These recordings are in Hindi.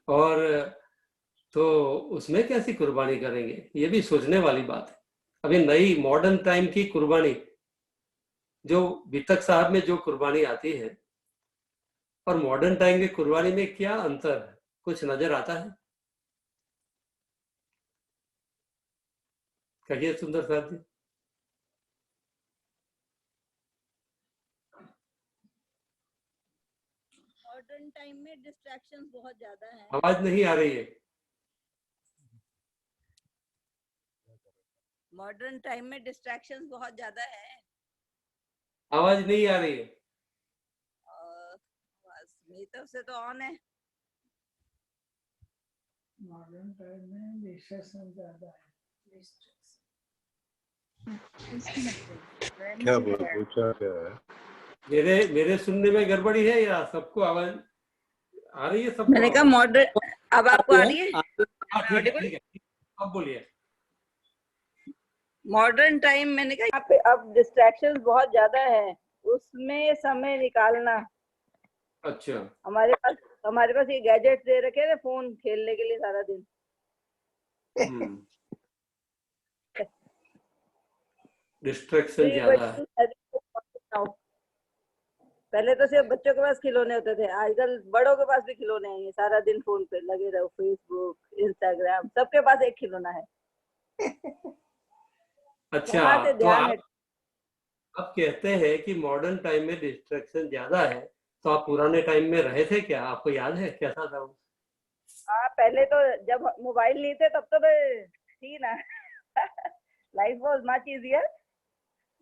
और तो उसमें कैसी कुर्बानी करेंगे, ये भी सोचने वाली बात है। अभी नई मॉडर्न टाइम की कुर्बानी, जो वितक साहब में जो कुर्बानी आती है और मॉडर्न टाइम की कुर्बानी में क्या अंतर है, कुछ नजर आता है? कहिए सुंदर साहब जी। मॉडर्न टाइम में डिस्ट्रैक्शंस बहुत ज्यादा हैं। आवाज नहीं आ रही है। मॉडर्न टाइम में डिस्ट्रैक्शंस बहुत ज्यादा है। आवाज नहीं आ रही है। बस मेरी तरफ से तो ऑन है। मॉडर्न टाइम में डिस्ट्रैक्शन ज्यादा है। क्या पूछा क्या है? मेरे सुनने में गड़बड़ी है या सबको आवाज आ रही है? सबको मैंने कहा मॉडर्न, अब आपको आ रही है? हाँ ठीक है, ठीक है, अब बोलिए। मॉडर्न टाइम मैंने कहा यहाँ पे अब डिस्ट्रैक्शंस बहुत ज्यादा है, उसमें समय निकालना। अच्छा, हमारे पास ये गैजेट्स दे रखे हैं, फोन खेलने के लिए सारा दिन। डिस्ट्रैक्शन ज्यादा है। पहले तो सिर्फ बच्चों के पास खिलौने होते थे, आजकल बड़ों के पास भी खिलौने हैं। सारा दिन फोन पे लगे रहो, फेसबुक, इंस्टाग्राम, सबके पास एक खिलौना है। अच्छा, से तो ध्यान आप कहते हैं कि मॉडर्न टाइम में डिस्ट्रैक्शन ज्यादा है, तो आप पुराने टाइम में रहे थे क्या? आपको याद है कैसा था वो? हाँ, पहले तो जब मोबाइल नहीं थे तब तो थी ना। Life was much easier.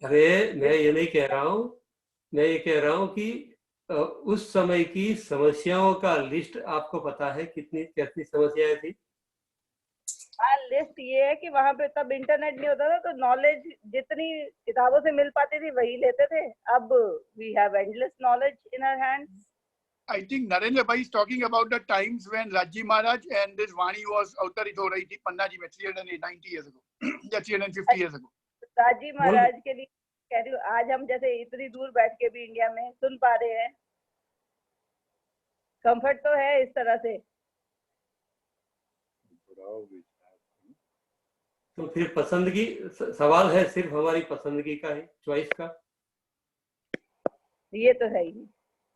अरे मैं ये नहीं कह रहा हूँ, मैं ये कह रहा हूँ कि उस समय की समस्याओं का लिस्ट आपको पता है कितनी कैसी समस्याएं थी? हाँ, लिस्ट ये है कि वहां पे तब इंटरनेट नहीं होता था, तो नॉलेज जितनी किताबों से मिल पाती थी वही लेते थे। अब we have endless knowledge in our hands. I think Narendra Bhai is talking about the times when Raji Maharaj and this Vani was अवतरित हो रही थी पन्ना जी में 390 years ago या 350 years ago। राजी महाराज के लिए कह रही हूँ, आज हम जैसे इतनी दूर बैठ के भी इंडिया में सुन पा रहे हैं, कंफर्ट तो है इस तरह से। तो फिर पसंदगी सवाल है, सिर्फ हमारी पसंदगी का है, चॉइस का। ये तो है ही,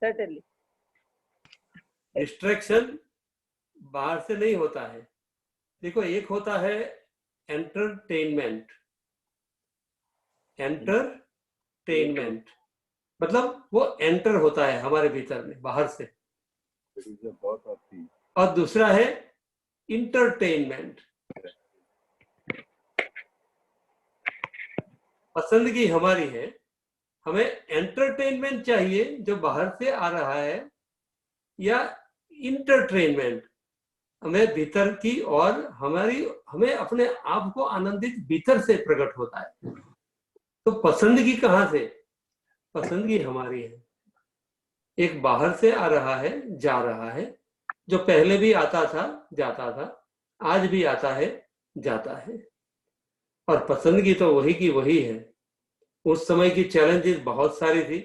सर्टेनली। डिस्ट्रैक्शन बाहर से नहीं होता है। देखो, एक होता है एंटरटेनमेंट। एंटरटेनमेंट मतलब वो एंटर होता है हमारे भीतर में बाहर से, और दूसरा है इंटरटेनमेंट। पसंदगी हमारी है, हमें एंटरटेनमेंट चाहिए जो बाहर से आ रहा है, या इंटरटेनमेंट हमें भीतर की, और हमें अपने आप को आनंदित भीतर से प्रकट होता है। तो पसंदगी कहाँ से? पसंदगी हमारी है। एक बाहर से आ रहा है, जा रहा है, जो पहले भी आता था, जाता था, आज भी आता है, जाता है। और पसंदगी तो वही की वही है। उस समय की चैलेंजेस बहुत सारी थी।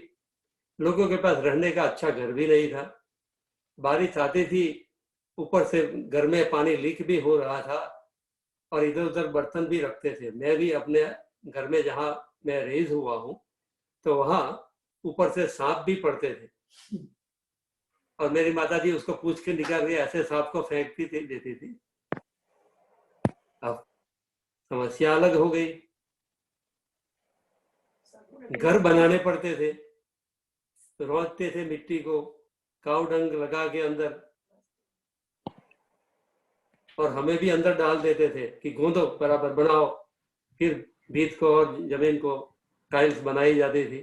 लोगों के पास रहने का अच्छा घर भी नहीं था, बारिश आती थी, ऊपर से घर में पानी लीक भी हो रहा था, और इधर उधर बर्तन भी रखते थे। मैं भी अपने घर में जहाँ मैं रेज हुआ हूँ, तो वहाँ ऊपर से सांप भी पड़ते थे, और मेरी माता जी उसको पूछ के निकाल के ऐसे सांप को फेंकती थी, देती थी। अब समस्या अलग हो गई, घर बनाने पड़ते थे, रोजते थे मिट्टी को, काव डंग लगा के अंदर, और हमें भी अंदर डाल देते थे कि गूंदो, बराबर बनाओ। फिर भीत को और जमीन को टाइल्स बनाई जाती थी।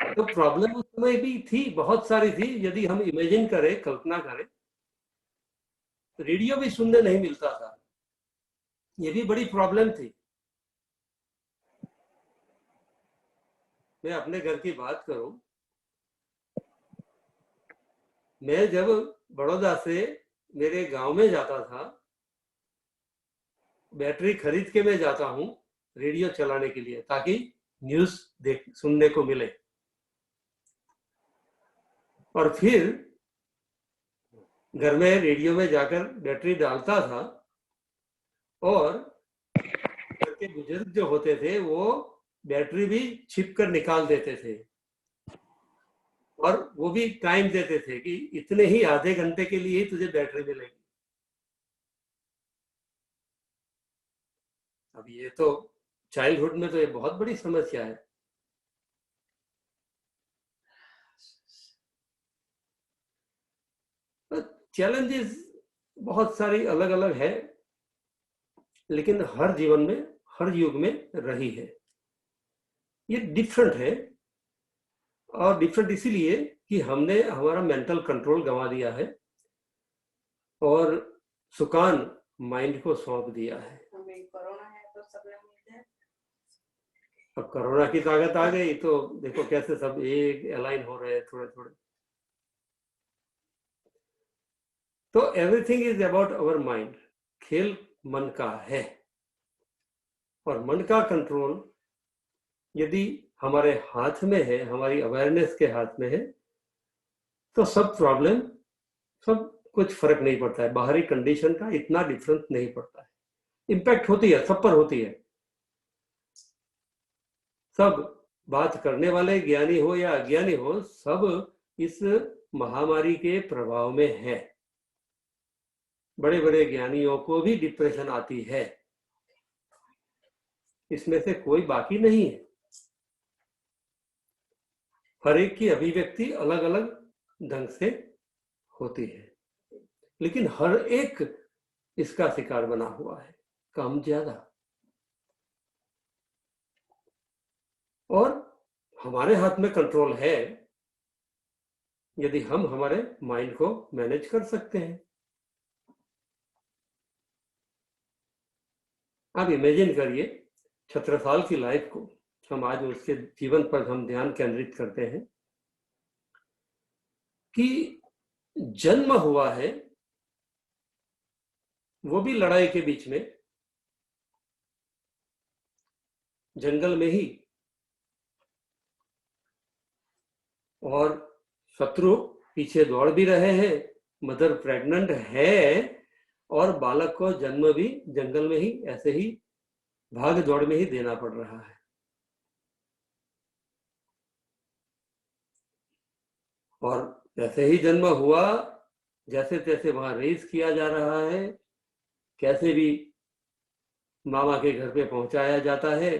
तो प्रॉब्लम उस समय भी थी, बहुत सारी थी। यदि हम इमेजिन करें, कल्पना करें, रेडियो भी सुनने नहीं मिलता था, ये भी बड़ी प्रॉब्लम थी। मैं अपने घर की बात करूं, मैं जब बड़ौदा से मेरे गांव में जाता था, बैटरी खरीद के मैं जाता हूं रेडियो चलाने के लिए, ताकि न्यूज सुनने को मिले। और फिर घर में रेडियो में जाकर बैटरी डालता था और घर के बुजुर्ग जो होते थे वो बैटरी भी छिप कर निकाल देते थे और वो भी टाइम देते थे कि इतने ही आधे घंटे के लिए ही तुझे बैटरी मिलेगी। अब ये तो चाइल्डहुड में तो ये बहुत बड़ी समस्या है। चैलेंजेस बहुत सारी अलग अलग है, लेकिन हर जीवन में हर युग में रही है। ये डिफरेंट है और डिफरेंट इसीलिए कि हमने हमारा मेंटल कंट्रोल गंवा दिया है और सुकान माइंड को सौंप दिया है। कोरोना है तो सब लोग मिलते हैं। अब कोरोना की ताकत आ गई तो देखो कैसे सब एक अलाइन हो रहे हैं थोड़े थोड़े। तो everything is about our mind. खेल मन का है और मन का कंट्रोल यदि हमारे हाथ में है, हमारी अवेयरनेस के हाथ में है, तो सब प्रॉब्लम, सब कुछ फर्क नहीं पड़ता है। बाहरी कंडीशन का इतना डिफरेंस नहीं पड़ता है। इम्पैक्ट होती है, सब पर होती है। सब बात करने वाले ज्ञानी हो या अज्ञानी हो, सब इस महामारी के प्रभाव में है। बड़े बड़े ज्ञानियों को भी डिप्रेशन आती है, इसमें से कोई बाकी नहीं है। हर एक की अभिव्यक्ति अलग अलग ढंग से होती है, लेकिन हर एक इसका शिकार बना हुआ है, कम ज्यादा। और हमारे हाथ में कंट्रोल है यदि हम हमारे माइंड को मैनेज कर सकते हैं। आप इमेजिन करिए छत्रसाल की लाइफ को, हम आज उसके जीवन पर हम ध्यान केंद्रित करते हैं कि जन्म हुआ है वो भी लड़ाई के बीच में, जंगल में ही, और शत्रु पीछे दौड़ भी रहे हैं, मदर प्रेग्नेंट है और बालक को जन्म भी जंगल में ही ऐसे ही भाग दौड़ में ही देना पड़ रहा है। और जैसे ही जन्म हुआ, जैसे तैसे वहां रेस किया जा रहा है, कैसे भी मामा के घर पे पहुंचाया जाता है।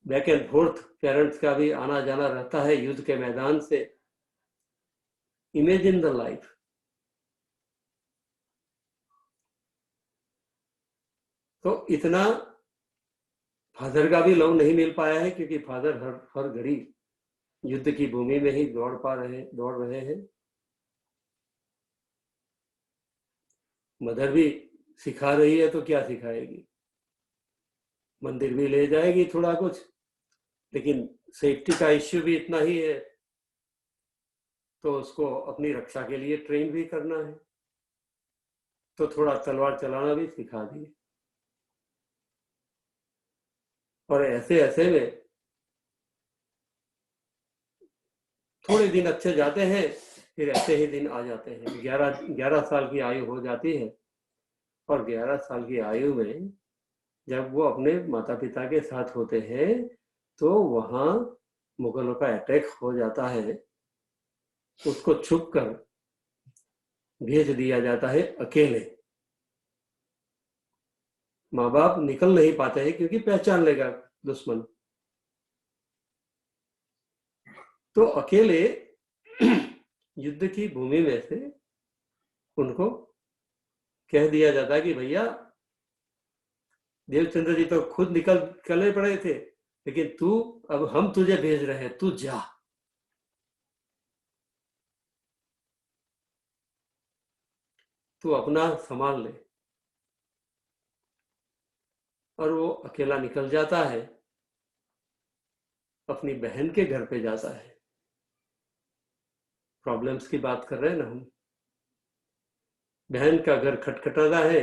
बैक एंड फोर्थ पेरेंट्स का भी आना जाना रहता है युद्ध के मैदान से। Imagine the life. तो इतना फादर का भी लव नहीं मिल पाया है, क्योंकि फादर हर घड़ी युद्ध की भूमि में ही दौड़ रहे हैं। मदर भी सिखा रही है तो क्या सिखाएगी, मंदिर भी ले जाएगी थोड़ा कुछ, लेकिन सेफ्टी का इश्यू भी इतना ही है, तो उसको अपनी रक्षा के लिए ट्रेन भी करना है, तो थोड़ा तलवार चलाना भी सिखा दिए। और ऐसे ऐसे में थोड़े दिन अच्छे जाते हैं, फिर ऐसे ही दिन आ जाते हैं। 11 साल की आयु हो जाती है और 11 साल की आयु में जब वो अपने माता पिता के साथ होते हैं तो वहां मुगलों का अटैक हो जाता है। उसको छुप कर भेज दिया जाता है अकेले। माँ बाप निकल नहीं पाते हैं क्योंकि पहचान लेगा दुश्मन। तो अकेले युद्ध की भूमि में से उनको कह दिया जाता है कि भैया, देवचंद्र जी तो खुद निकले पड़े थे, लेकिन तू, अब हम तुझे भेज रहे हैं, तू जा। तू अपना संभाल ले। और वो अकेला निकल जाता है, अपनी बहन के घर पे जाता है। प्रॉब्लम्स की बात कर रहे हैं ना हम। बहन का घर खटखटाता है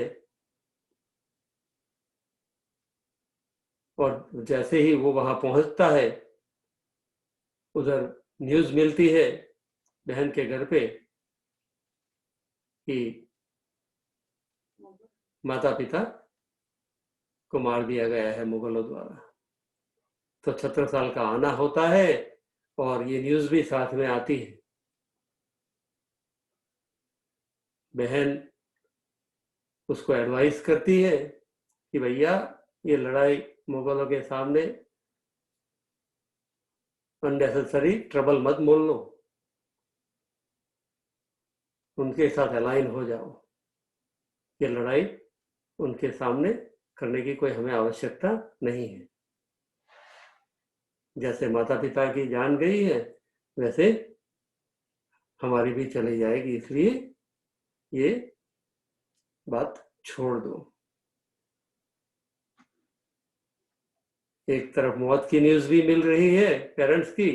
और जैसे ही वो वहां पहुंचता है, उधर न्यूज मिलती है बहन के घर पे कि माता पिता को मार दिया गया है मुगलों द्वारा। तो छत्रसाल का आना होता है और ये न्यूज़ भी साथ में आती है। बहन उसको एडवाइस करती है कि भैया ये लड़ाई मुगलों के सामने अननेसेसरी ट्रबल मत मोल लो, उनके साथ अलाइन हो जाओ। ये लड़ाई उनके सामने करने की कोई हमें आवश्यकता नहीं है। जैसे माता पिता की जान गई है वैसे हमारी भी चली जाएगी, इसलिए ये बात छोड़ दो। एक तरफ मौत की न्यूज़ भी मिल रही है पेरेंट्स की,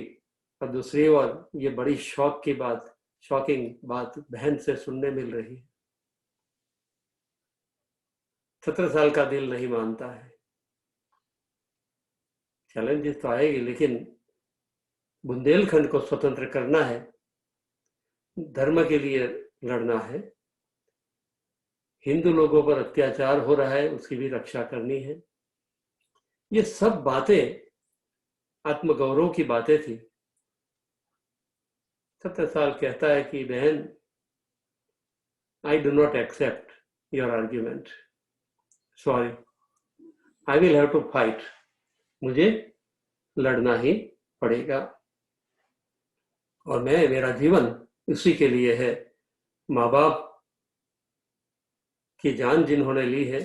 और दूसरी ओर ये बड़ी शॉकिंग बात बहन से सुनने मिल रही है। छत्रसाल का दिल नहीं मानता है। चैलेंजेस तो आएगी, लेकिन बुंदेलखंड को स्वतंत्र करना है, धर्म के लिए लड़ना है, हिंदू लोगों पर अत्याचार हो रहा है उसकी भी रक्षा करनी है। ये सब बातें आत्मगौरव की बातें थी। छत्रसाल कहता है कि बहन, I do not accept your argument, sorry, I will have to fight, मुझे लड़ना ही पड़ेगा। और मेरा जीवन उसी के लिए है। माँ बाप की जान जिन्होंने ली है,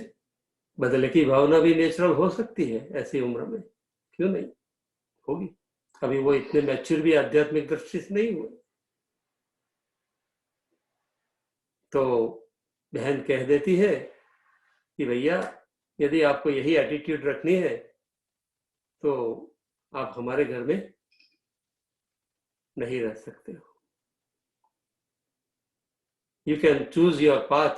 बदले की भावना भी नेचुरल हो सकती है ऐसी उम्र में, क्यों नहीं होगी। अभी वो इतने मैच्योर भी आध्यात्मिक दृष्टि से नहीं हुए। तो बहन कह देती है कि भैया यदि आपको यही एटीट्यूड रखनी है तो आप हमारे घर में नहीं रह सकते हो। You can choose your path,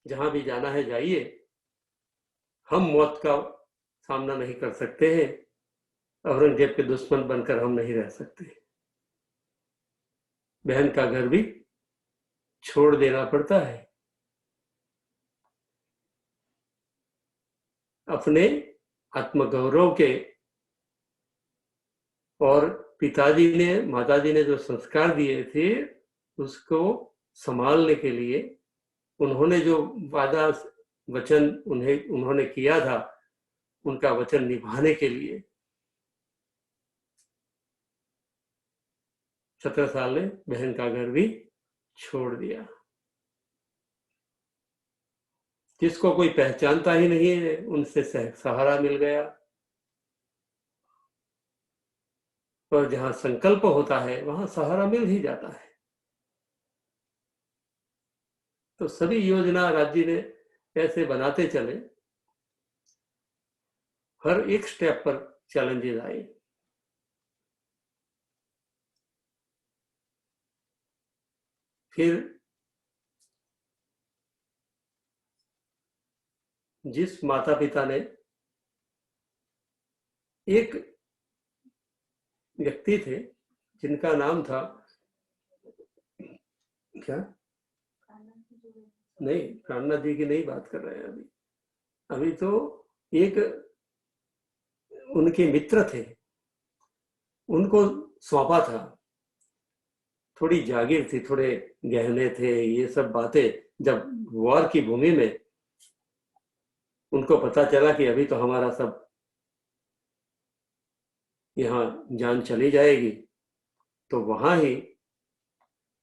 जहां भी जाना है जाइए, हम मौत का सामना नहीं कर सकते हैं, औरंगजेब के दुश्मन बनकर हम नहीं रह सकते। बहन का घर भी छोड़ देना पड़ता है। अपने आत्मगौरव के और पिताजी ने माताजी ने जो संस्कार दिए थे उसको संभालने के लिए, उन्होंने जो वादा वचन उन्होंने किया था, उनका वचन निभाने के लिए छत्रसाल ने बहन का घर भी छोड़ दिया। जिसको कोई पहचानता ही नहीं है उनसे सहारा मिल गया, और जहां संकल्प होता है वहां सहारा मिल ही जाता है। तो सभी योजना राज्य ने ऐसे बनाते चले, हर एक स्टेप पर चैलेंजेस आए। फिर जिस माता पिता ने, एक व्यक्ति थे जिनका नाम था क्या, नहीं प्राणनाथ जी की नहीं बात कर रहे हैं अभी तो एक उनके मित्र थे, उनको सौंपा था। थोड़ी जागीर थी, थोड़े गहने थे, ये सब बातें जब वॉर की भूमि में उनको पता चला कि अभी तो हमारा सब यहाँ जान चली जाएगी, तो वहां ही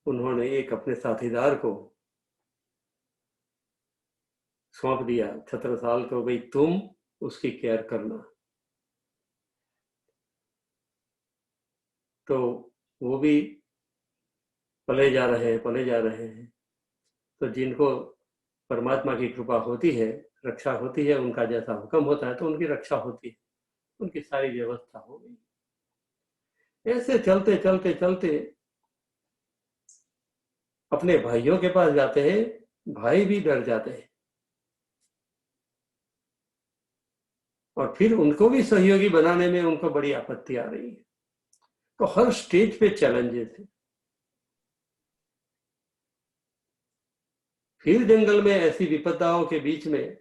उन्होंने एक अपने साथीदार को सौंप दिया छत्रसाल को, भाई तुम उसकी केयर करना। तो वो भी पले जा रहे हैं। तो जिनको परमात्मा की कृपा होती है, रक्षा होती है, उनका जैसा हुक्म होता है तो उनकी रक्षा होती है, उनकी सारी व्यवस्था हो गई। ऐसे चलते चलते चलते अपने भाइयों के पास जाते हैं, भाई भी डर जाते हैं, और फिर उनको भी सहयोगी बनाने में उनको बड़ी आपत्ति आ रही है। तो हर स्टेज पे चैलेंजेस है। फिर जंगल में ऐसी विपदाओं के बीच में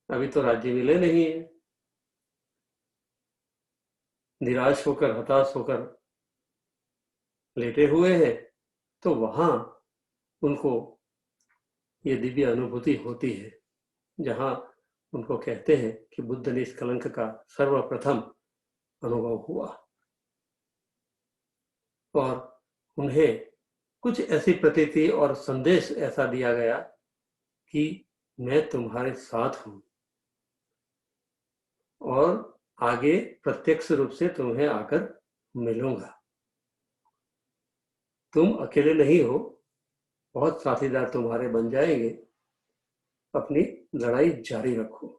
अभी तो राज्य मिले नहीं है। निराश होकर, हताश होकर लेटे हुए हैं, तो वहां उनको ये दिव्य अनुभूति होती है, जहां उनको कहते हैं कि बुद्ध निष्कलंक का सर्वप्रथम अनुभव हुआ। और उन्हें कुछ ऐसी प्रतीति और संदेश ऐसा दिया गया कि मैं तुम्हारे साथ हूं और आगे प्रत्यक्ष रूप से तुम्हें आकर मिलूंगा। तुम अकेले नहीं हो, बहुत साथीदार तुम्हारे बन जाएंगे। अपनी लड़ाई जारी रखो।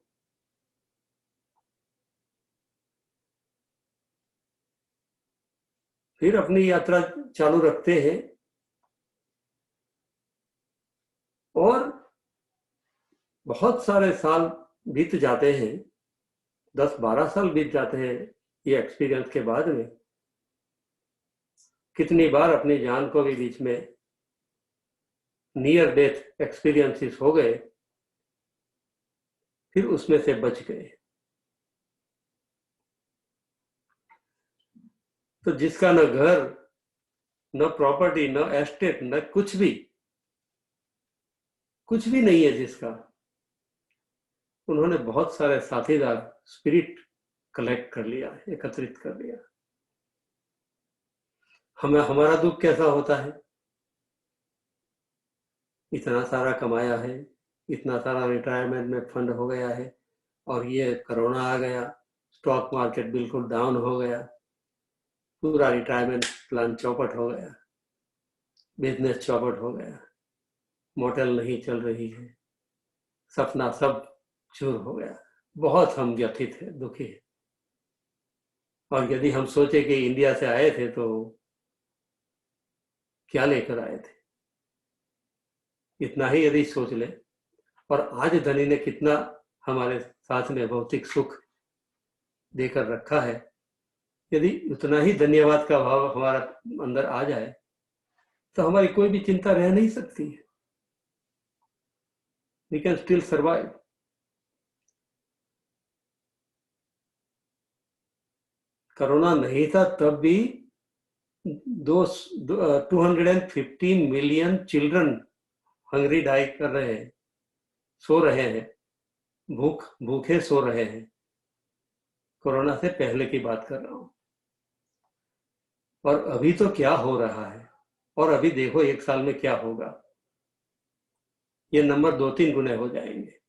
फिर अपनी यात्रा चालू रखते हैं और बहुत सारे साल बीत जाते हैं, 10-12 साल बीत जाते हैं ये एक्सपीरियंस के बाद में। कितनी बार अपनी जान को भी बीच में नियर डेथ एक्सपीरियंसेस हो गए, फिर उसमें से बच गए। तो जिसका न घर, न प्रॉपर्टी, न एस्टेट, न कुछ भी नहीं है, जिसका, उन्होंने बहुत सारे साथीदार स्पिरिट कलेक्ट कर लिया, एकत्रित कर लिया। हमारा दुख कैसा होता है? इतना सारा कमाया है, इतना सारा रिटायरमेंट में फंड हो गया है, और ये कोरोना आ गया, स्टॉक मार्केट बिल्कुल डाउन हो गया, पूरा रिटायरमेंट प्लान चौपट हो गया, बिजनेस चौपट हो गया, मोटेल नहीं चल रही है, सपना सब चूर हो गया। बहुत हम व्यथित है, दुखी है। और यदि हम सोचे कि इंडिया से आए थे तो क्या लेकर आए थे, इतना ही यदि सोच ले, और आज धनी ने कितना हमारे साथ में भौतिक सुख देकर रखा है, यदि उतना ही धन्यवाद का भाव हमारा अंदर आ जाए तो हमारी कोई भी चिंता रह नहीं सकती है। We can still survive. Corona नहीं था तब भी 215 मिलियन चिल्ड्रन हंगरी डाई कर रहे हैं, सो रहे हैं, भूखे सो रहे हैं। कोरोना से पहले की बात कर रहा हूं। और अभी तो क्या हो रहा है, और अभी देखो 1 साल में क्या होगा। ये नंबर 2-3 गुने हो जाएंगे।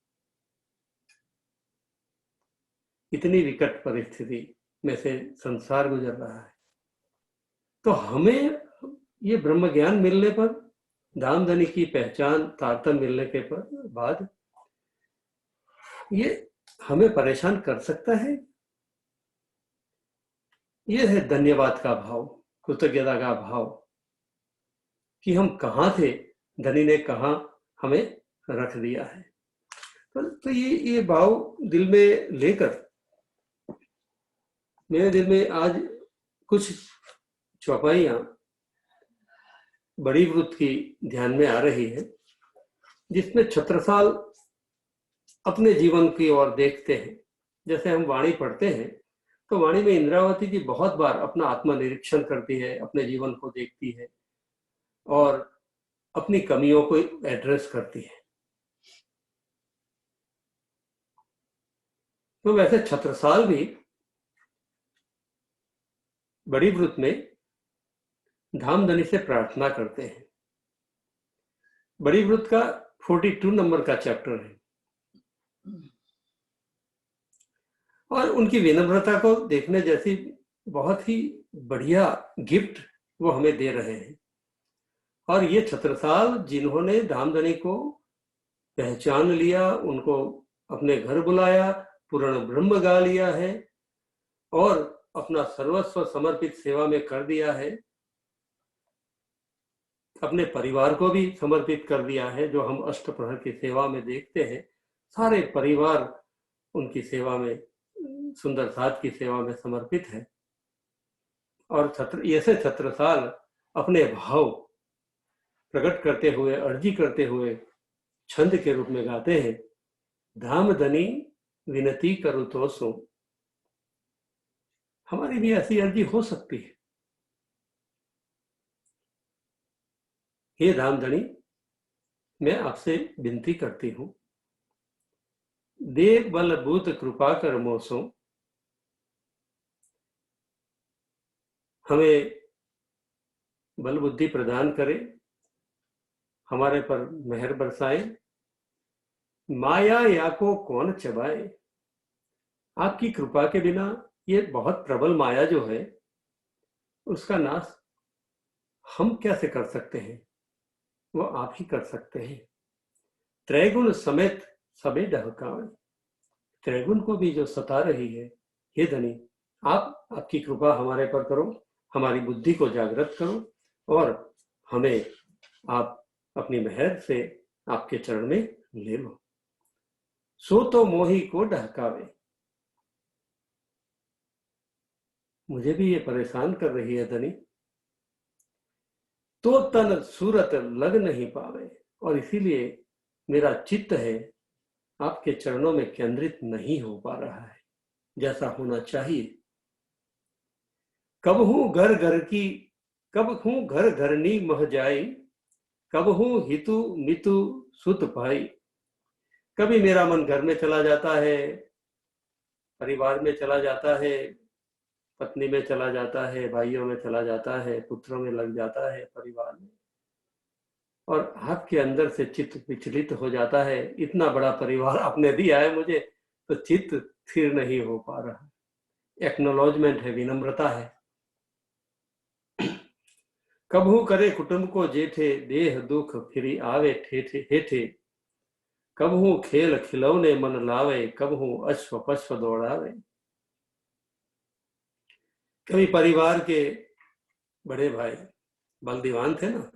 इतनी विकट परिस्थिति में से संसार गुजर रहा है। तो हमें ये ब्रह्म ज्ञान मिलने पर, धाम धनी की पहचान, तारतम्य मिलने के बाद ये हमें परेशान कर सकता है। ये है धन्यवाद का भाव, कृतज्ञता का भाव, कि हम कहाँ थे, धनी ने कहाँ हमें रख दिया है। तो ये भाव दिल में लेकर मेरे दिल में आज कुछ चौपाइयां बड़ी वृत्त की ध्यान में आ रही है, जिसमें छत्रसाल अपने जीवन की ओर देखते हैं। जैसे हम वाणी पढ़ते हैं तो वाणी में इंद्रावती जी बहुत बार अपना आत्मनिरीक्षण करती है, अपने जीवन को देखती है और अपनी कमियों को एड्रेस करती है। तो वैसे छत्रसाल भी बड़ी वृत्त में धामधनी से प्रार्थना करते हैं। बड़ी वृत्त का 42 नंबर का चैप्टर है, और उनकी विनम्रता को देखने जैसी बहुत ही बढ़िया गिफ्ट वो हमें दे रहे हैं। और ये छत्रसाल जिन्होंने धामधनी को पहचान लिया, उनको अपने घर बुलाया, पूर्ण ब्रह्म गा लिया है और अपना सर्वस्व समर्पित सेवा में कर दिया है, अपने परिवार को भी समर्पित कर दिया है। जो हम अष्टप्रहर की सेवा में देखते हैं, सारे परिवार उनकी सेवा में, सुंदर साथ की सेवा में समर्पित है। और ऐसे छत्रसाल अपने भाव प्रकट करते हुए, अर्जी करते हुए छंद के रूप में गाते हैं, धाम धनी विनती करूं तो सो। हमारी भी ऐसी अर्जी हो सकती है। हे धाम धनी, मैं आपसे विनती करती हूं, दे बल बूत कृपा कर मोसो। हमें बल बुद्धि प्रदान करे, हमारे पर मेहर बरसाए। माया या को कौन चबाए। आपकी कृपा के बिना ये बहुत प्रबल माया जो है उसका नाश हम कैसे कर सकते हैं, वो आप ही कर सकते हैं। त्रैगुण समेत सबे डहकावे। त्रैगुण को भी जो सता रही है, हे धनी, आपकी कृपा हमारे पर करो, हमारी बुद्धि को जागृत करो और हमें आप अपनी मेहर से आपके चरण में ले लो। सो तो मोही को डहकावे। मुझे भी ये परेशान कर रही है धनी, तो तन सूरत लग नहीं पावे, और इसीलिए मेरा चित्त है आपके चरणों में केंद्रित नहीं हो पा रहा है जैसा होना चाहिए। कब हूं घर घरनी मह जाई, कब हूं हितु मितु सुत पाई। कभी मेरा मन घर में चला जाता है, परिवार में चला जाता है, पत्नी में चला जाता है, भाइयों में चला जाता है, पुत्रों में लग जाता है, परिवार में, और आपके अंदर से चित्त विचलित हो जाता है। इतना बड़ा परिवार आपने दिया है मुझे, तो चित्त स्थिर नहीं हो पा रहा। एक्नोलॉजमेंट है, विनम्रता है। कबहू करे कुटुंब को जेठे, देह दुख फिरी आवे ठेठे हेठे। कबहू खेल खिलौने मन लावे, कबहू अश्व पश्व दौड़ावे। कभी परिवार के बड़े भाई बलदीवान थे ना,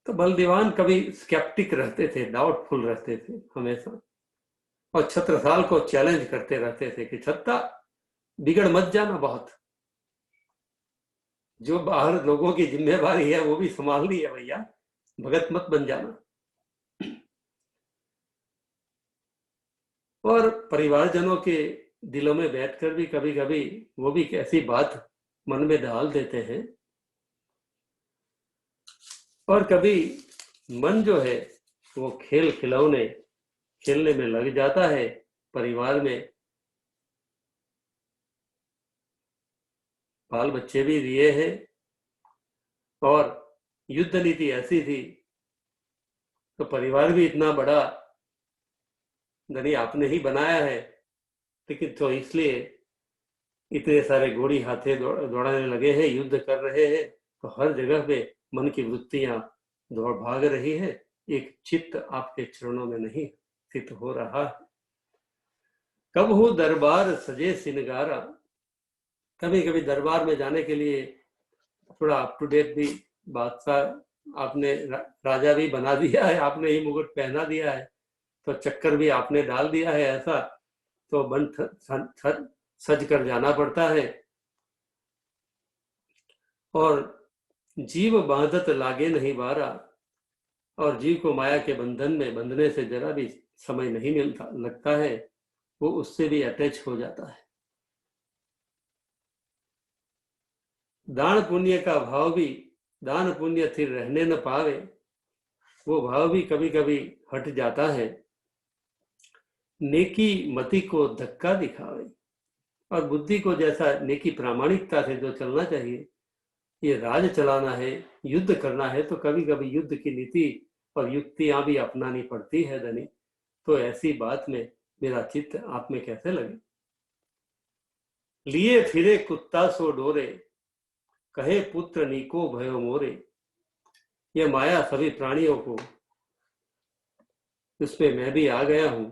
तो बलदीवान कभी स्केप्टिक रहते थे, डाउटफुल रहते थे हमेशा, और छत्रसाल को चैलेंज करते रहते थे कि छत्ता बिगड़ मत जाना बहुत, जो बाहर लोगों की जिम्मेवारी है वो भी संभालनी है भैया, भगत मत बन जाना। और परिवारजनों के दिलों में बैठकर भी कभी कभी वो भी कैसी बात मन में डाल देते हैं, और कभी मन जो है वो खेल खिलौने खेलने में लग जाता है। परिवार में बाल बच्चे भी दिए हैं, और युद्ध नीति ऐसी थी, तो परिवार भी इतना बड़ा धनी आपने ही बनाया है, लेकिन तो इसलिए इतने सारे घोड़ी हाथे दौड़ाने लगे हैं, युद्ध कर रहे हैं, तो हर जगह पे मन की वृत्तियां दौड़ भाग रही है, एक चित्त आपके चरणों में नहीं स्थित हो रहा है। कब हो दरबार सजे सिनगारा। कभी कभी दरबार में जाने के लिए थोड़ा अप टू डेट भी बादशाह आपने राजा भी बना दिया है, आपने ही मुकुट पहना दिया है, तो चक्कर भी आपने डाल दिया है ऐसा, तो बन सज कर जाना पड़ता है। और जीव बांधत लागे नहीं बारा, और जीव को माया के बंधन में बंधने से जरा भी समय नहीं मिलता, लगता है वो उससे भी अटैच हो जाता है। दान पुण्य का भाव भी, दान पुण्य स्थिर रहने न पावे, वो भाव भी कभी कभी हट जाता है। नेकी मति को धक्का दिखावे, और बुद्धि को जैसा नेकी प्रामाणिकता से जो चलना चाहिए, ये राज चलाना है, युद्ध करना है, तो कभी कभी युद्ध की नीति और युक्तियां भी अपनानी पड़ती है धनी। तो ऐसी बात में मेरा चित्त आप में कैसे लगे। लिए फिरे कुत्ता सो डोरे, कहे पुत्र नीको भयो मोरे। यह माया सभी प्राणियों को, उसमें मैं भी आ गया हूं,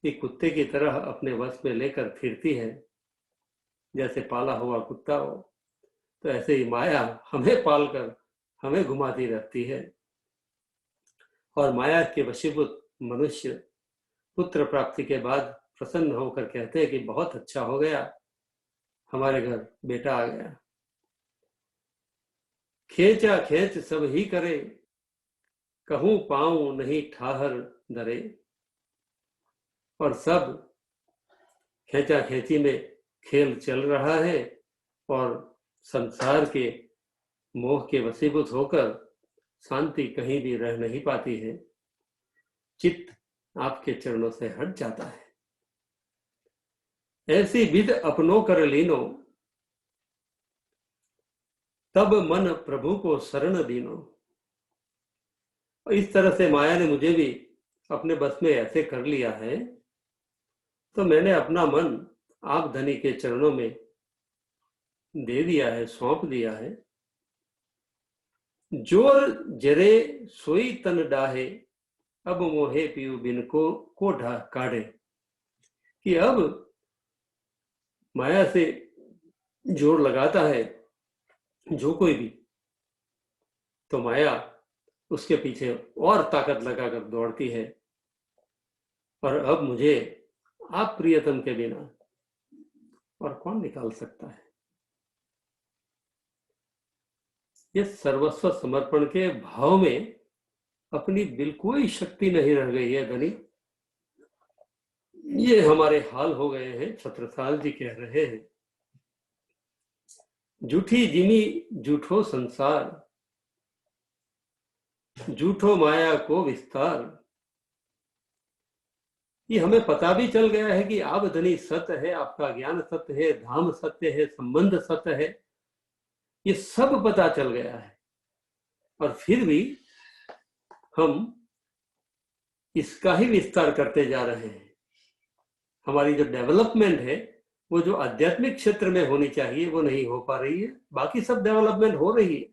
कि कुत्ते की तरह अपने वश में लेकर फिरती है, जैसे पाला हुआ कुत्ता हो, तो ऐसे ही माया हमें पालकर हमें घुमाती रहती है। और माया के वशीभूत मनुष्य पुत्र प्राप्ति के बाद प्रसन्न होकर कहते हैं कि बहुत अच्छा हो गया, हमारे घर बेटा आ गया। खेचा खेच सब ही करे, कहूं पाऊं नहीं ठाहर दरे। और सब खेचा खेची में खेल चल रहा है और संसार के मोह के वशीभूत होकर शांति कहीं भी रह नहीं पाती है। चित्त आपके चरणों से हट जाता है। ऐसी विध अपनों कर लीनो, तब मन प्रभु को शरण दीनो। इस तरह से माया ने मुझे भी अपने बस में ऐसे कर लिया है, तो मैंने अपना मन आप धनी के चरणों में दे दिया है, सौंप दिया है। जोर जरे सोई तन डाहे, अब मोहे पीयू बिन को ढा काढ़े। कि अब माया से जोर लगाता है जो कोई भी, तो माया उसके पीछे और ताकत लगाकर दौड़ती है। और अब मुझे आप प्रियतम के बिना और कौन निकाल सकता है। ये सर्वस्व समर्पण के भाव में अपनी बिल्कुल शक्ति नहीं रह गई है धनी। ये हमारे हाल हो गए हैं। छत्रसाल जी कह रहे हैं, झूठी जिमी झूठो संसार, झूठो माया को विस्तार। ये हमें पता भी चल गया है कि आप धनी सत्य है, आपका ज्ञान सत्य है, धाम सत्य है, संबंध सत्य है। ये सब पता चल गया है, और फिर भी हम इसका ही विस्तार करते जा रहे हैं। हमारी जो डेवलपमेंट है वो जो आध्यात्मिक क्षेत्र में होनी चाहिए वो नहीं हो पा रही है। बाकी सब डेवलपमेंट हो रही है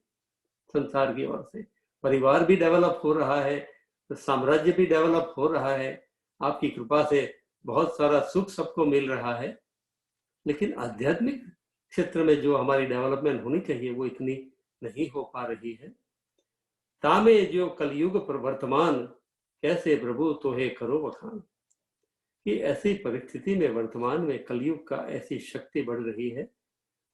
संसार की ओर से। परिवार भी डेवलप हो रहा है, साम्राज्य भी डेवलप हो रहा है, आपकी कृपा से बहुत सारा सुख सबको मिल रहा है। लेकिन आध्यात्मिक क्षेत्र में जो हमारी डेवलपमेंट होनी चाहिए वो इतनी नहीं हो पा रही है। तामे जो कलयुग प्रवर्तमान, कैसे प्रभु तोहे करो बखान। कि ऐसी परिस्थिति में वर्तमान में कलयुग का ऐसी शक्ति बढ़ रही है,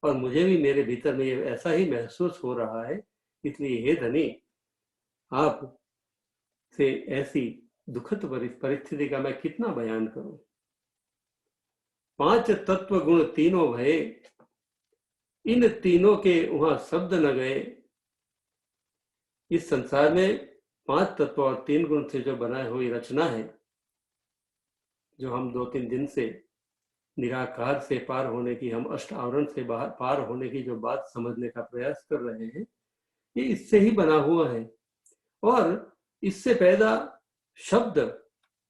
और मुझे भी मेरे भीतर में ये ऐसा ही महसूस हो रहा है। इसलिए हे धनी, आप से ऐसी दुखद परिस्थिति का मैं कितना बयान करूं। 5 तत्व गुण तीनों भये, इन तीनों के वहां शब्द न गए। इस संसार में 5 तत्व और 3 गुण से जो बनाई हुई रचना है, जो हम 2-3 दिन से निराकार से पार होने की, हम अष्ट आवरण से बाहर पार होने की जो बात समझने का प्रयास कर रहे हैं, ये इससे ही बना हुआ है। और इससे पैदा शब्द,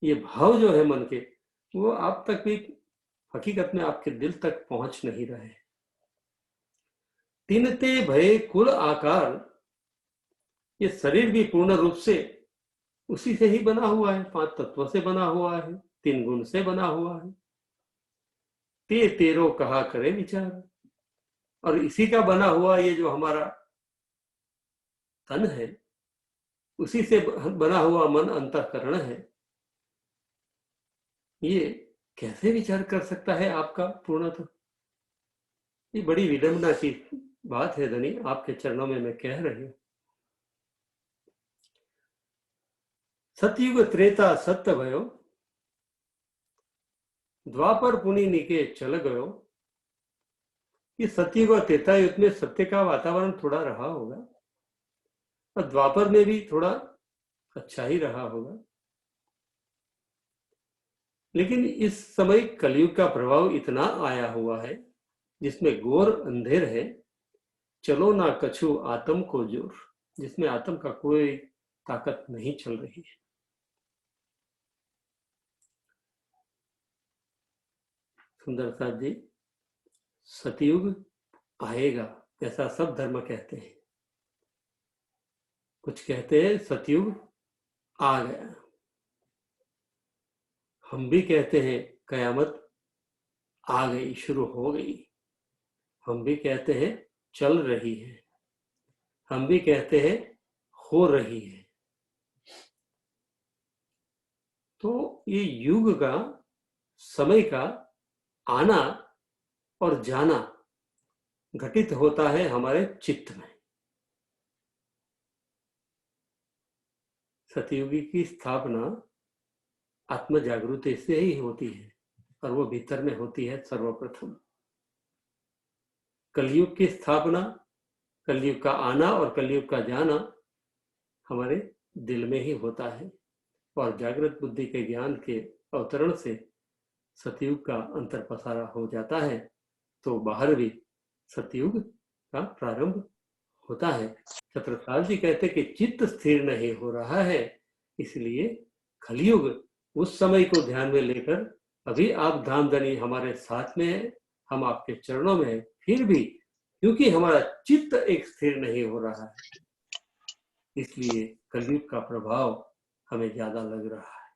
ये भाव जो है मन के, वो आप तक भी हकीकत में आपके दिल तक पहुंच नहीं रहे। तिनते भय कुल आकार, ये शरीर भी पूर्ण रूप से उसी से ही बना हुआ है, 5 तत्वों से बना हुआ है, 3 गुण से बना हुआ है। ते तेरो कहा करे विचार, और इसी का बना हुआ ये जो हमारा तन है, उसी से बना हुआ मन अंतःकरण है। ये कैसे विचार कर सकता है आपका पूर्णतः। ये बड़ी विडंबना की बात है धनी, आपके चरणों में मैं कह रही हूं। सतयुग त्रेता सत्य भयो, द्वापर पुनि निके चल गयो। कि सतयुग और त्रेता युग में सत्य का वातावरण थोड़ा रहा होगा, और द्वापर में भी थोड़ा अच्छा ही रहा होगा। लेकिन इस समय कलयुग का प्रभाव इतना आया हुआ है जिसमें घोर अंधेर है। चलो ना कछु आत्म को जोर, जिसमें आत्म का कोई ताकत नहीं चल रही है। सुंदरता जी, सतयुग आएगा ऐसा सब धर्म कहते हैं। कुछ कहते हैं सतयुग आ गया, हम भी कहते हैं कयामत आ गई, शुरू हो गई। हम भी कहते हैं चल रही है, हम भी कहते हैं हो रही है। तो ये युग का, समय का आना और जाना घटित होता है हमारे चित्त में। सतयुगी की स्थापना आत्म जागृति से ही होती है और वो भीतर में होती है सर्वप्रथम। कलयुग की स्थापना, कलयुग का आना और कलयुग का जाना हमारे दिल में ही होता है और जागृत बुद्धि के ज्ञान के अवतरण से सतयुग का अंतर पसारा हो जाता है तो बाहर भी सतयुग का प्रारंभ होता है। छत्रसाल जी कहते कि चित्त स्थिर नहीं हो रहा है, इसलिए कलयुग उस समय को ध्यान में लेकर अभी आप धामधनी हमारे साथ में है, हम आपके चरणों में है, फिर भी क्योंकि हमारा चित्त एक स्थिर नहीं हो रहा है इसलिए कलयुग का प्रभाव हमें ज्यादा लग रहा है।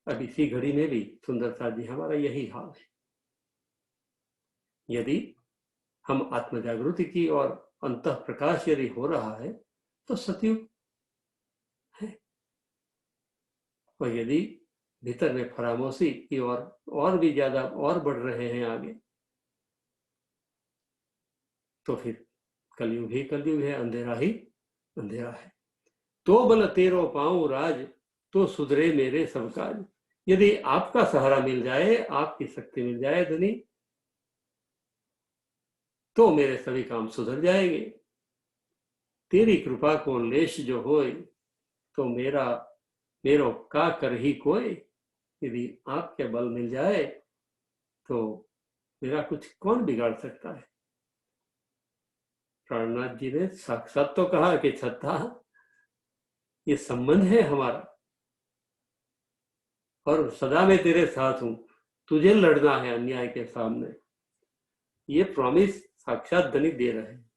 अब इसी घड़ी में भी सुंदरता जी हमारा यही हाल है। यदि हम आत्म जागृति की और अंतः प्रकाश यदि हो रहा है तो सतयुग है, और यदि भीतर में फरामोशी की और भी ज्यादा और बढ़ रहे हैं आगे तो फिर कलयुग ही कलयुग है, अंधेरा ही अंधेरा है। तो बल तेरो पाऊं राज, तो सुधरे मेरे सब काज। यदि आपका सहारा मिल जाए, आपकी शक्ति मिल जाए धनी, तो मेरे सभी काम सुधर जाएंगे। तेरी कृपा को लेश जो होए, तो मेरो का कर ही कोई। यदि आपके बल मिल जाए तो मेरा कुछ कौन बिगाड़ सकता है। प्राणनाथ जी ने साक्षात तो कहा कि छत्ता ये संबंध है हमारा और सदा मैं तेरे साथ हूं, तुझे लड़ना है अन्याय के सामने। ये प्रॉमिस साक्षात धनी दे रहे हैं,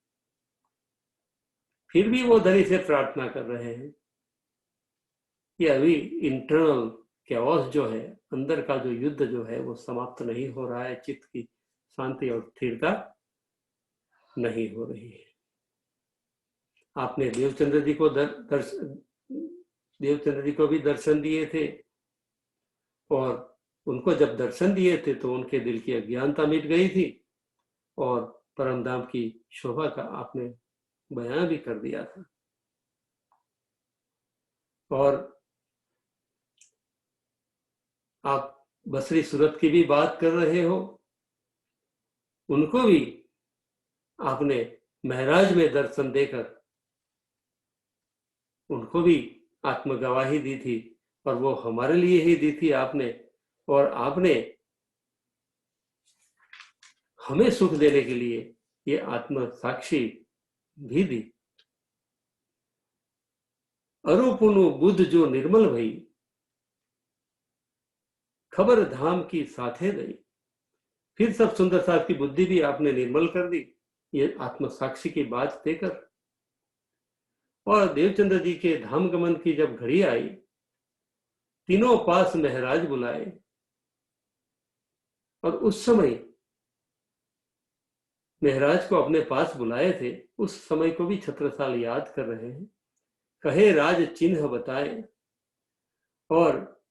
फिर भी वो धनी से प्रार्थना कर रहे हैं कि अभी इंटरनल कैओस जो है, अंदर का जो युद्ध जो है वो समाप्त नहीं हो रहा है, चित्त की शांति और स्थिरता नहीं हो रही है। आपने देवचंद्र जी को भी दर्शन दिए थे और उनको जब दर्शन दिए थे तो उनके दिल की अज्ञानता मिट गई थी और परमधाम की शोभा का आपने बयान भी कर दिया था। और आप बसरी सूरत की भी बात कर रहे हो, उनको भी आपने महराज में दर्शन देकर उनको भी आत्मगवाही दी थी और वो हमारे लिए ही दी थी आपने, और आपने हमें सुख देने के लिए ये आत्म साक्षी भी दी। अरूपुनु बुद्ध जो निर्मल भई, खबर धाम की साथे दई। फिर सब सुंदर साथ की बुद्धि भी आपने निर्मल कर दी ये आत्म साक्षी की बात देकर। और देवचंद्र जी के धाम गमन की जब घड़ी आई, तीनों पास महराज बुलाए और उस समय महराज को अपने पास बुलाए थे, उस समय को भी छत्रसाल याद कर रहे हैं। कहे राज चिन्ह बताए, और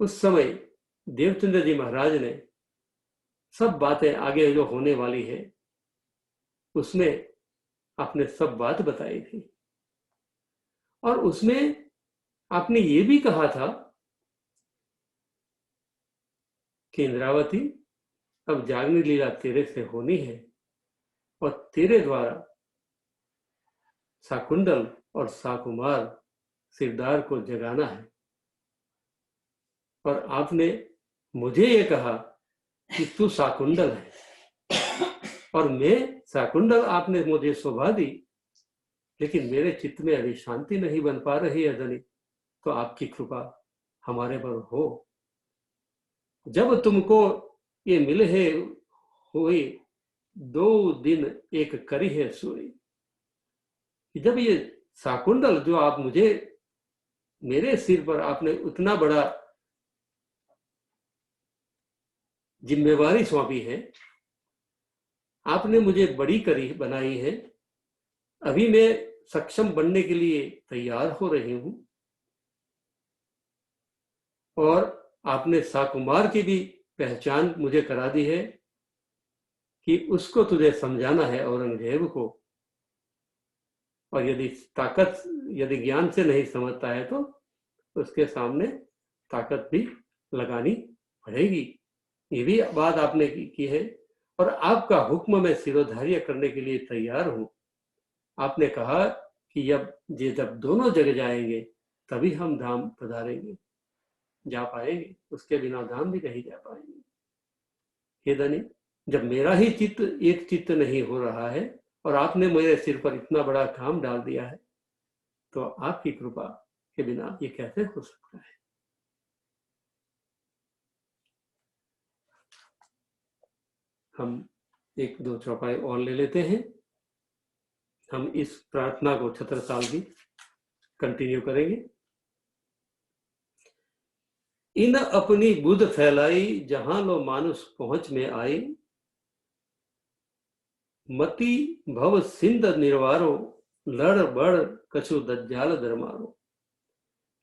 उस समय देवचंद्र जी महाराज ने सब बातें आगे जो होने वाली है उसमें आपने सब बात बताई थी। और उसमें आपने ये भी कहा था कि इंद्रावती अब जागनी लीला तेरे से होनी है और तेरे द्वारा साकुंडल और साकुमार सिरदार को जगाना है। और आपने मुझे ये कहा कि तू साकुंडल है और मैं साकुंडल, आपने मुझे शोभा दी, लेकिन मेरे चित्त में अभी शांति नहीं बन पा रही है धनी, तो आपकी कृपा हमारे पर हो। जब तुमको ये मिले है हुई 2 दिन एक करी है सोई। जब ये साकुंडल जो आप मुझे, मेरे सिर पर आपने उतना बड़ा जिम्मेवारी सौंपी है, आपने मुझे बड़ी करी बनाई है, अभी मैं सक्षम बनने के लिए तैयार हो रही हूं। और आपने साकुमार की भी पहचान मुझे करा दी है कि उसको तुझे समझाना है औरंगजेब को, और यदि ज्ञान से नहीं समझता है तो उसके सामने ताकत भी लगानी पड़ेगी। ये भी बात आपने की है, और आपका हुक्म मैं सिरोधार्य करने के लिए तैयार हूं। आपने कहा कि जब दोनों जगह जाएंगे तभी हम धाम पधारेंगे, जा पाएंगे, उसके बिना धाम भी नहीं जा पाएंगे। हे धनी, जब मेरा ही चित्त एक चित्त नहीं हो रहा है और आपने मेरे सिर पर इतना बड़ा काम डाल दिया है, तो आपकी कृपा के बिना ये कैसे हो सकता है। हम 1-2 चौपाई और ले लेते हैं। हम इस प्रार्थना को छत्रसाल की कंटिन्यू करेंगे। इन अपनी बुद्ध फैलाई, जहां लो मानुष पहुंच में आई, मति भव सिंध निर्वारो, लड़ बड़ कछु दज्जाल दरमारो।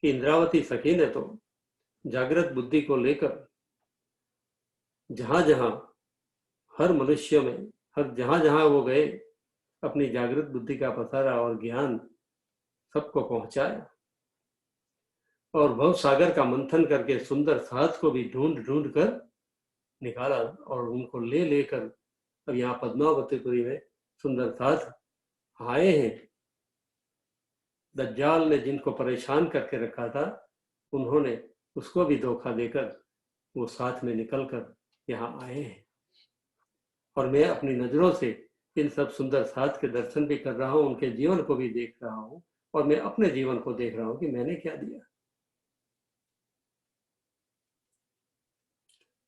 इंद्रावती सखी ने तो जागृत बुद्धि को लेकर जहां जहां हर मनुष्य में, हर जहां जहां वो गए, अपनी जागृत बुद्धि का पसारा और ज्ञान सबको पहुंचाया, और भव सागर का मंथन करके सुंदर साथ को भी ढूंढ ढूंढ कर निकाला, और उनको ले लेकर अब यहाँ पद्मावतीपुरी में सुंदर साथ आए हैं। दज्जाल ने जिनको परेशान करके रखा था, उन्होंने उसको भी धोखा देकर वो साथ में निकलकर यहाँ आए हैं, और मैं अपनी नजरों से इन सब सुंदर साथ के दर्शन भी कर रहा हूँ, उनके जीवन को भी देख रहा हूँ, और मैं अपने जीवन को देख रहा हूँ कि मैंने क्या दिया।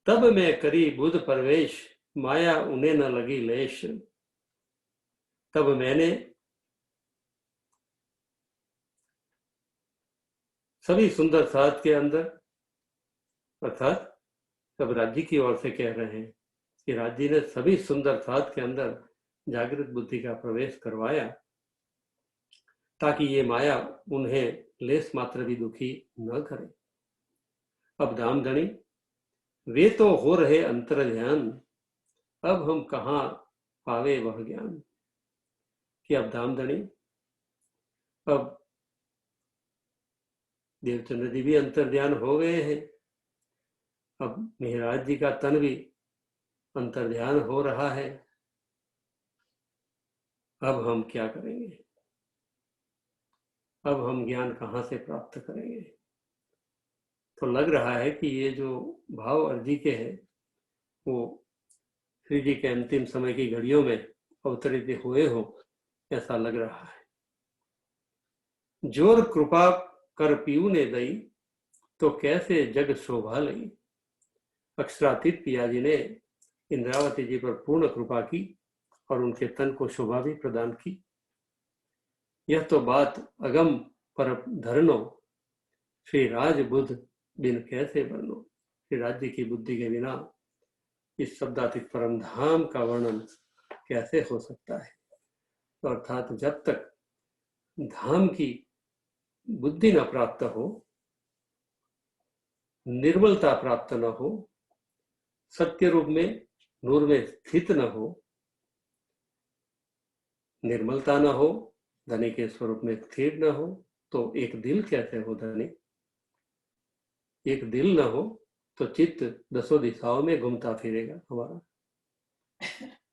तब मैं करी बुध प्रवेश, माया उन्हें न लगी लेश। तब मैंने सभी सुंदर साथ के अंदर, अर्थात सब राज्य की ओर से कह रहे हैं कि राज्य ने सभी सुंदर साथ के अंदर जागृत बुद्धि का प्रवेश करवाया, ताकि ये माया उन्हें लेस मात्र भी दुखी न करे। अब धामधनी वे तो हो रहे अंतर ध्यान, अब हम कहाँ पावे वह ज्ञान। कि अब धामधनी, अब देवचंद्र जी भी अंतर ध्यान हो गए हैं, अब मेहराज जी का तन भी अंतर ध्यान हो रहा है। अब हम क्या करेंगे, अब हम ज्ञान कहाँ से प्राप्त करेंगे। तो लग रहा है कि ये जो भाव अर्जी के हैं वो श्री जी के अंतिम समय की घड़ियों में अवतरित हुए हो, ऐसा लग रहा है। जोर कृपा कर पीऊ ने दई, तो कैसे जग शोभा लई। अक्षरातीत पिया जी ने इंद्रावती जी पर पूर्ण कृपा की और उनके तन को शोभा भी प्रदान की। यह तो बात अगम पर धरनो, श्री राज बुद्ध बिन कैसे वर्णो। श्री राज्य की बुद्धि के बिना इस शब्दातीत परम धाम का वर्णन कैसे हो सकता है। तो अर्थात जब तक धाम की बुद्धि न प्राप्त हो, निर्मलता प्राप्त न हो, सत्य रूप में नूर में स्थित न हो, निर्मलता न हो, धनी के स्वरूप में स्थिर न हो, तो एक दिल कैसे हो धनी। एक दिल न हो तो चित्त दसों दिशाओं में घूमता फिरेगा हमारा,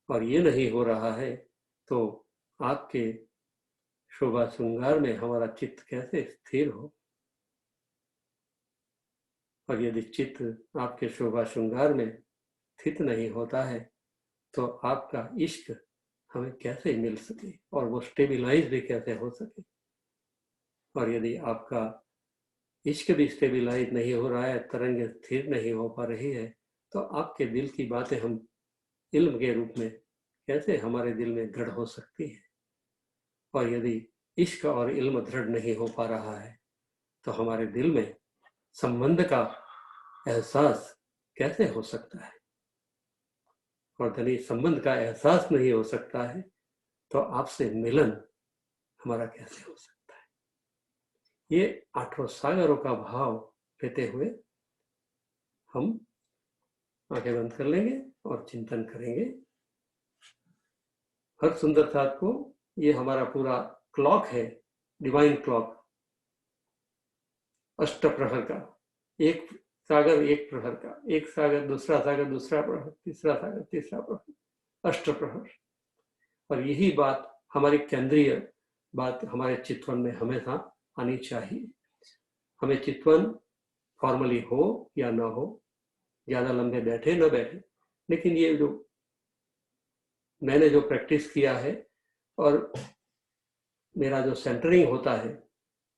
और ये नहीं हो रहा है तो आपके शोभा श्रृंगार में हमारा चित्त कैसे स्थिर हो। और यदि चित्त आपके शोभा श्रृंगार में स्थित नहीं होता है तो आपका इश्क हमें कैसे मिल सके और वो स्टेबिलाइज भी कैसे हो सके। और यदि आपका इश्क भी स्टेबिलाइज नहीं हो रहा है, तरंग स्थिर नहीं हो पा रही है, तो आपके दिल की बातें हम इल्म के रूप में कैसे हमारे दिल में दृढ़ हो सकती है। और यदि इश्क और इल्म दृढ़ नहीं हो पा रहा है तो हमारे दिल में संबंध का एहसास कैसे हो सकता है। और धनी संबंध का एहसास नहीं हो सकता है तो आपसे मिलन हमारा कैसे हो सकता है। ये आठों सागरों का भाव लेते हुए हम आंखें बंद कर लेंगे और चिंतन करेंगे। हर सुंदर साथ को ये हमारा पूरा क्लॉक है, डिवाइन क्लॉक, अष्ट प्रहर का, एक सागर एक प्रहर का, एक सागर दूसरा प्रहर, तीसरा सागर तीसरा प्रहर, अष्ट प्रहर। और यही बात हमारी केंद्रीय बात हमारे चितवन में हमेशा आनी चाहिए। हमें चितवन फॉर्मली हो या ना हो, ज्यादा लंबे बैठे न बैठे, लेकिन ये जो मैंने जो प्रैक्टिस किया है और मेरा जो सेंटरिंग होता है,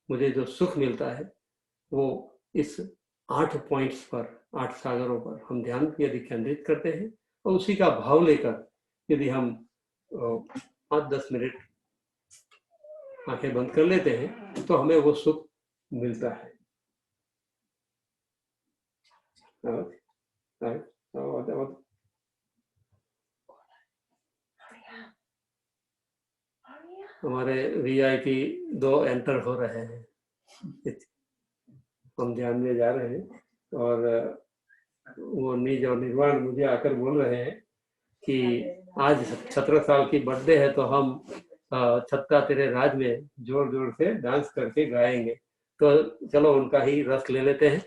मुझे जो सुख मिलता है, वो इस 8 पॉइंट्स पर, 8 सागरों पर हम ध्यान यदि केंद्रित करते हैं और उसी का भाव लेकर यदि हम 5-10 मिनट आंखें बंद कर लेते हैं तो हमें वो सुख मिलता है। हमारे VIP 2 एंटर हो रहे हैं, हम ध्यान में जा रहे हैं और वो निज और निर्वाण मुझे आकर बोल रहे हैं कि आज 17 साल की बर्थडे है तो हम छत्ता तेरे राज में जोर जोर से डांस करके गाएंगे। तो चलो उनका ही रस ले लेते हैं।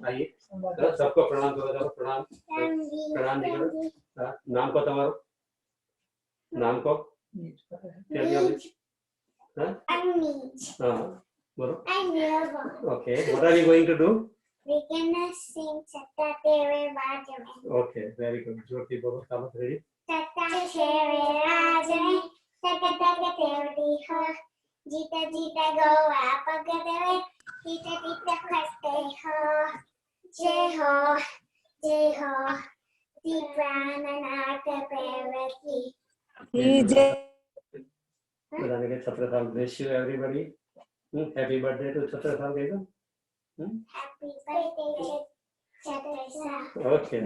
आइए सबको प्रणाम करो, प्रणाम प्रणाम नहीं करो। नाम को तुम्हारो, नाम को बोलो। Okay, what are you going to do? We can sing Chatta Tere Rajame. Okay, very good. Jyoti bolo, Tamas ready? Chatta Tere Rajame, Taka Taka Tere Ho, Jita Jita Goa Pagadere, Tita Tita Kaste Ho, Jai Ho, Jai Ho, Diprananaka Parati. Bless you everybody. Happy birthday to Chatra Sal Begum. Happy birthday, Chatta Sal. Okay,